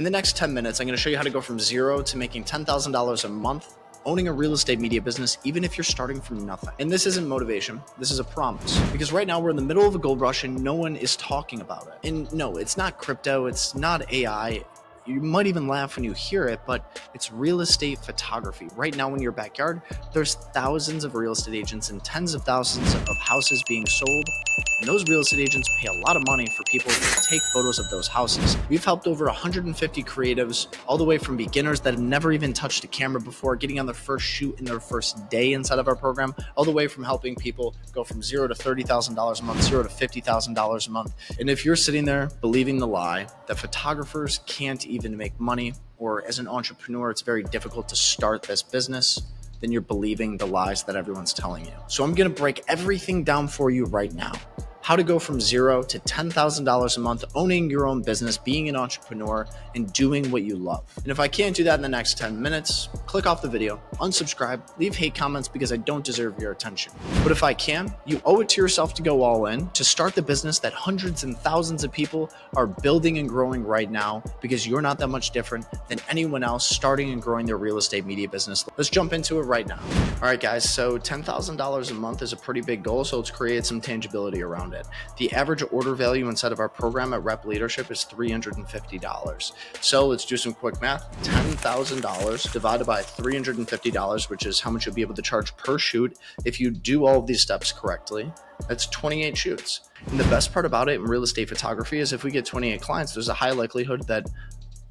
In the next 10 minutes, I'm going to show you how to go from zero to making $10,000 a month owning a real estate media business, even if you're starting from nothing. And this isn't motivation, this is a promise. Because right now we're in the middle of a gold rush and no one is talking about it. And no, it's not crypto, it's not AI. You might even laugh when you hear it, but it's real estate photography. Right now in your backyard, there's thousands of real estate agents and tens of thousands of houses being sold. And those real estate agents pay a lot of money for people to take photos of those houses. We've helped over 150 creatives, all the way from beginners that have never even touched a camera before, getting on their first shoot in their first day inside of our program, all the way from helping people go from $0 to $30,000 a month, $0 to $50,000 a month. And if you're sitting there believing the lie that photographers can't even make money, or as an entrepreneur, it's very difficult to start this business, then you're believing the lies that everyone's telling you. So I'm gonna break everything down for you right now. How to go from $0 to $10,000 a month, owning your own business, being an entrepreneur, and doing what you love. And if I can't do that in the next 10 minutes, click off the video, unsubscribe, leave hate comments because I don't deserve your attention. But if I can, you owe it to yourself to go all in, to start the business that hundreds and thousands of people are building and growing right now, because you're not that much different than anyone else starting and growing their real estate media business. Let's jump into it right now. All right, guys, so $10,000 a month is a pretty big goal, so let's create some tangibility around it. The average order value inside of our program at Rep Leadership is $350. So let's do some quick math. $10,000 divided by $350, which is how much you'll be able to charge per shoot if you do all of these steps correctly. That's 28 shoots. And the best part about it in real estate photography is if we get 28 clients, there's a high likelihood that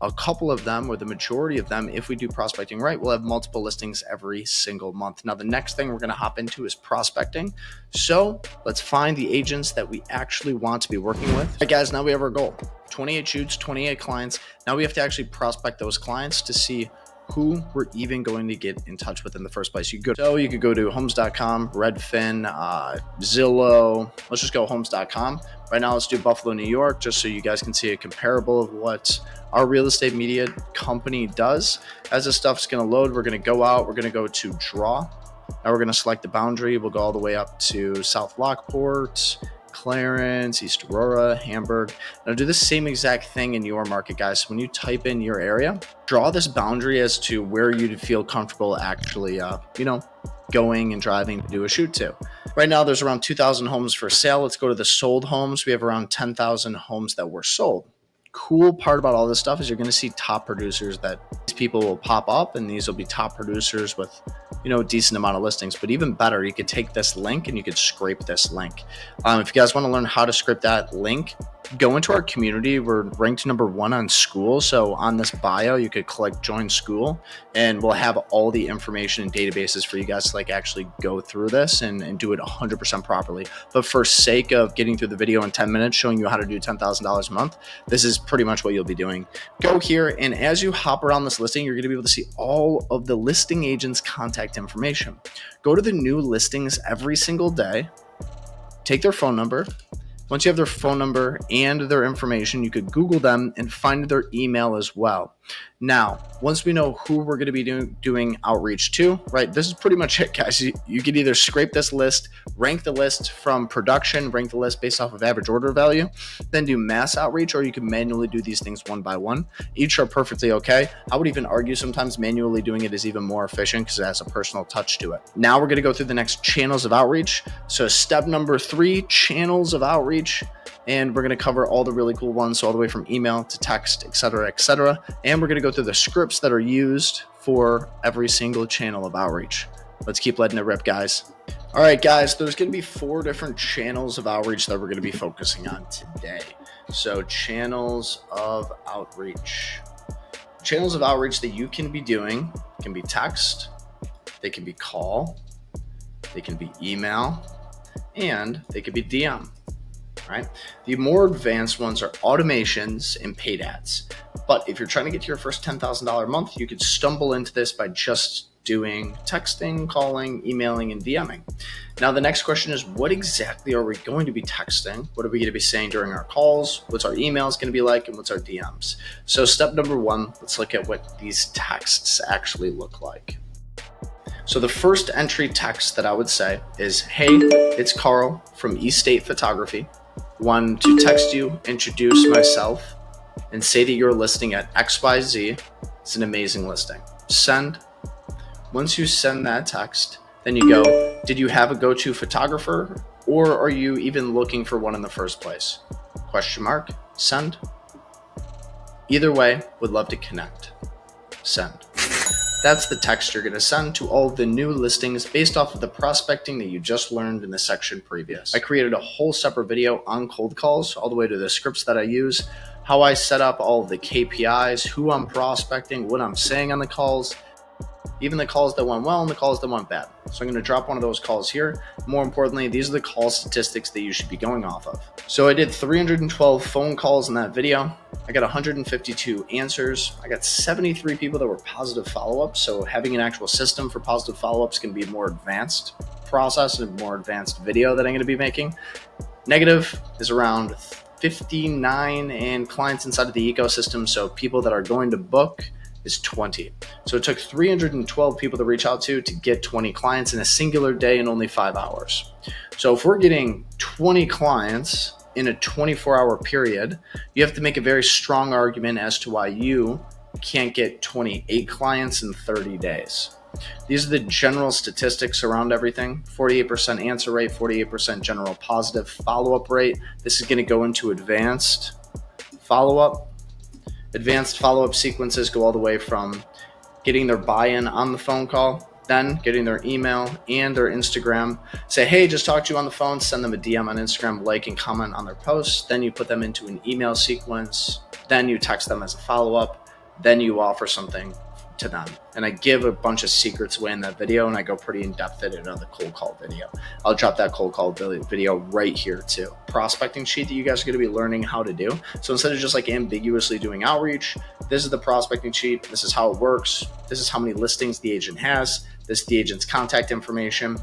a couple of them, or the majority of them, if we do prospecting right, we'll have multiple listings every single month. Now, the next thing we're going to hop into is prospecting. So let's find the agents that we actually want to be working with. All right, guys, now we have our goal. 28 shoots, 28 clients. Now we have to actually prospect those clients to see who we're even going to get in touch with in the first place. You could go to homes.com, Redfin, Zillow. Let's just go homes.com. Right now, let's do Buffalo, New York, just so you guys can see a comparable of what our real estate media company does. As this stuff's going to load, we're going to go out. We're going to go to draw. Now we're going to select the boundary. We'll go all the way up to South Lockport, Clarence, East Aurora, Hamburg. Now do the same exact thing in your market, guys. So when you type in your area, draw this boundary as to where you'd feel comfortable actually, going and driving to do a shoot to. Right now, there's around 2,000 homes for sale. Let's go to the sold homes. We have around 10,000 homes that were sold. Cool part about all this stuff is you're going to see top producers that these people will pop up, and these will be top producers with a decent amount of listings. But even better, you could take this link and you could scrape this link. If you guys want to learn how to scrape that link, go into our community. We're ranked #1 on school. So on this bio, you could click join school, and we'll have all the information and databases for you guys to actually go through this and do it 100% properly. But for sake of getting through the video in 10 minutes, showing you how to do $10,000 a month, this is pretty much what you'll be doing. Go here, and as you hop around this listing, you're going to be able to see all of the listing agents' contact information. Go to the new listings every single day, take their phone number. Once you have their phone number and their information, you could Google them and find their email as well. Now, once we know who we're going to be doing outreach to, right, this is pretty much it, guys. You could either scrape this list, rank the list from production, rank the list based off of average order value, then do mass outreach, or you can manually do these things one by one. Each are perfectly okay. I would even argue sometimes manually doing it is even more efficient because it has a personal touch to it. Now we're going to go through the next channels of outreach. So step number 3, channels of outreach. And we're going to cover all the really cool ones, so all the way from email to text, et cetera, and we're going to go through the scripts that are used for every single channel of outreach. Let's keep letting it rip, guys. All right, guys, there's going to be 4 different channels of outreach that we're going to be focusing on today. So channels of outreach. Channels of outreach that you can be doing can be text, they can be call, they can be email, and they could be DM. Right? The more advanced ones are automations and paid ads. But if you're trying to get to your first $10,000 a month, you could stumble into this by just doing texting, calling, emailing, and DMing. Now, the next question is, what exactly are we going to be texting? What are we going to be saying during our calls? What's our emails going to be like? And what's our DMs? So step number 1, let's look at what these texts actually look like. So the first entry text that I would say is, hey, it's Carl from East State Photography. Want to text you, introduce myself, and say that you're listing at XYZ. It's an amazing listing. Send. Once you send that text, then you go, did you have a go-to photographer, or are you even looking for one in the first place? Question mark. Send. Either way, would love to connect. Send. That's the text you're going to send to all of the new listings based off of the prospecting that you just learned in the section previous. I created a whole separate video on cold calls, all the way to the scripts that I use, how I set up all of the KPIs, who I'm prospecting, what I'm saying on the calls, even the calls that went well and the calls that went bad. So I'm going to drop one of those calls here. More importantly, these are the call statistics that you should be going off of. So I did 312 phone calls in that video. I got 152 answers. I got 73 people that were positive follow-ups. So having an actual system for positive follow-ups can be a more advanced process and a more advanced video that I'm going to be making. Negative is around 59, and clients inside of the ecosystem, so people that are going to book, is 20. So it took 312 people to reach out to get 20 clients in a singular day in only 5 hours. So if we're getting 20 clients in a 24-hour period, you have to make a very strong argument as to why you can't get 28 clients in 30 days. These are the general statistics around everything. 48% answer rate, 48% general positive follow-up rate. This is going to go into advanced follow-up. Advanced follow-up sequences go all the way from getting their buy-in on the phone call, then getting their email and their Instagram. Say, hey, just talked to you on the phone, send them a DM on Instagram, like and comment on their posts. Then you put them into an email sequence. Then you text them as a follow-up. Then you offer something to them. And I give a bunch of secrets away in that video, and I go pretty in-depth in it on the cold call video. I'll drop that cold call video right here too. Prospecting sheet that you guys are going to be learning how to do. So instead of just like ambiguously doing outreach, this is the prospecting sheet. This is how it works. This is how many listings the agent has. This is the agent's contact information.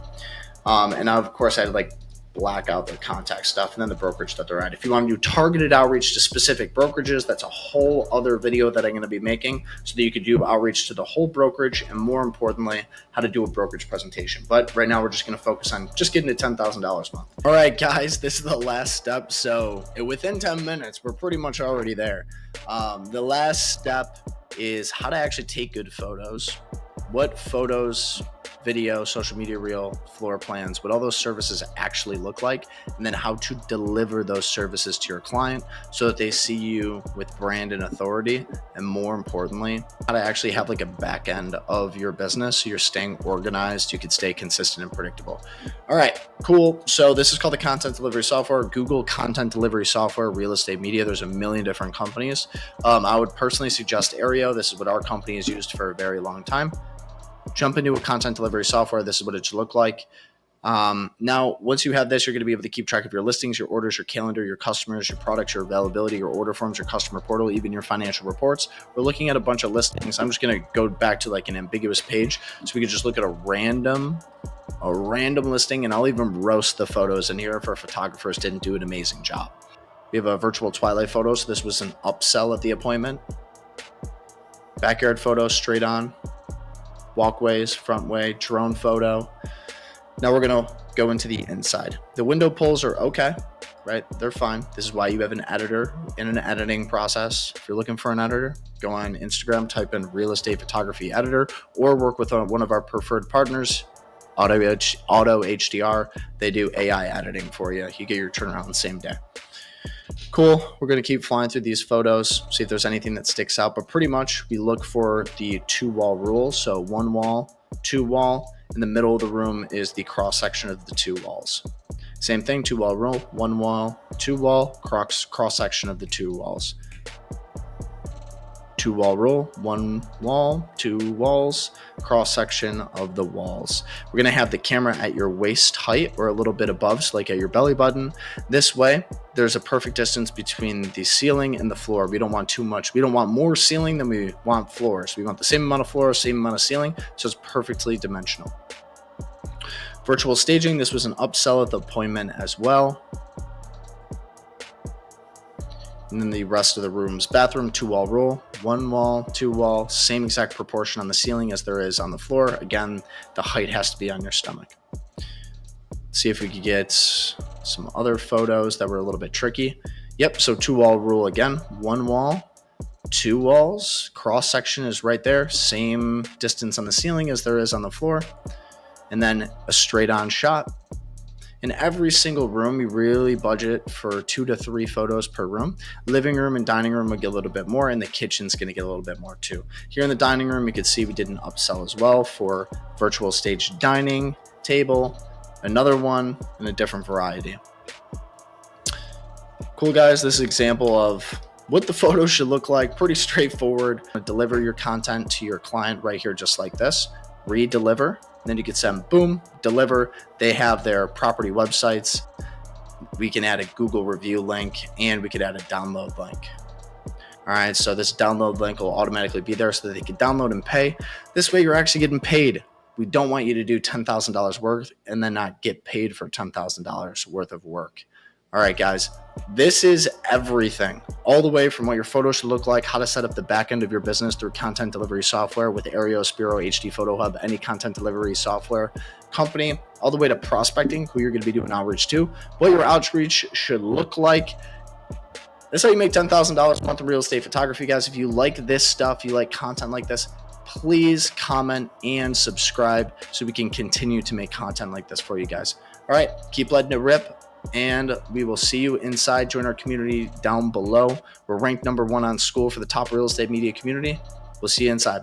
And of course I had like black out their contact stuff and then the brokerage that they're at. If you want to do targeted outreach to specific brokerages, that's a whole other video that I'm going to be making so that you could do outreach to the whole brokerage, and more importantly, how to do a brokerage presentation. But right now we're just going to focus on just getting to $10,000 a month. All right, guys, this is the last step. So within 10 minutes, we're pretty much already there. The last step is how to actually take good photos. What photos, video, social media reel, floor plans, what all those services actually look like, and then how to deliver those services to your client so that they see you with brand and authority, and more importantly, how to actually have like a back end of your business so you're staying organized, you can stay consistent and predictable. All right, cool. So this is called the content delivery software. Google content delivery software, real estate media. There's a million different companies. I would personally suggest Aereo. This is what our company has used for a very long time. Jump into a content delivery software. This is what it should look like. Now, once you have this, you're going to be able to keep track of your listings, your orders, your calendar, your customers, your products, your availability, your order forms, your customer portal, even your financial reports. We're looking at a bunch of listings. I'm just going to go back to like an ambiguous page so we can just look at a random listing, and I'll even roast the photos in here if our photographers didn't do an amazing job. We have a virtual twilight photo. So this was an upsell at the appointment. Backyard photo, straight on. Walkways, front way, drone photo. Now we're going to go into the inside. The window pulls are okay, right? They're fine. This is why you have an editor in an editing process. If you're looking for an editor, go on Instagram, type in real estate photography editor, or work with one of our preferred partners, Auto HDR. They do AI editing for you. You get your turnaround the same day. Cool. We're going to keep flying through these photos, see if there's anything that sticks out, but pretty much we look for the 2-wall rule. So 1 wall, 2 wall. In the middle of the room is the cross section of the 2 walls. Same thing, 2-wall rule, 1 wall, 2 wall, cross section of the 2 walls. 2-wall rule, 1 wall, 2 walls, cross section of the walls. We're going to have the camera at your waist height or a little bit above, so like at your belly button. This way, there's a perfect distance between the ceiling and the floor. We don't want too much. We don't want more ceiling than we want floors. We want the same amount of floor, same amount of ceiling, so it's perfectly dimensional. Virtual staging, this was an upsell at the appointment as well. And then the rest of the rooms. Bathroom, 2-wall rule, 1 wall, 2 wall, same exact proportion on the ceiling as there is on the floor. Again, the height has to be on your stomach. Let's see if we could get some other photos that were a little bit tricky. Yep, so 2-wall rule again, 1 wall, 2 walls. Cross section is right there. Same distance on the ceiling as there is on the floor. And then a straight on shot. In every single room, you really budget for 2 to 3 photos per room. Living room and dining room will get a little bit more, and the kitchen's going to get a little bit more too. Here in the dining room, you can see we did an upsell as well for virtual stage dining table, another one, and a different variety. Cool, guys. This is an example of what the photo should look like. Pretty straightforward. Deliver your content to your client right here, just like this. Re-deliver. Then you can send, boom, deliver. They have their property websites. We can add a Google review link, and we could add a download link. All right, so this download link will automatically be there so that they can download and pay. This way you're actually getting paid. We don't want you to do $10,000 worth and then not get paid for $10,000 worth of work. All right, guys, this is everything, all the way from what your photo should look like, how to set up the back end of your business through content delivery software with Aereo, Spiro, HD Photo Hub, any content delivery software company, all the way to prospecting, who you're going to be doing outreach to, what your outreach should look like. That's how you make $10,000 a month in real estate photography, guys. If you like this stuff, you like content like this, please comment and subscribe so we can continue to make content like this for you guys. All right, keep letting it rip. And we will see you inside. Join our community down below. We're ranked #1 on Skool for the top real estate media community. We'll see you inside.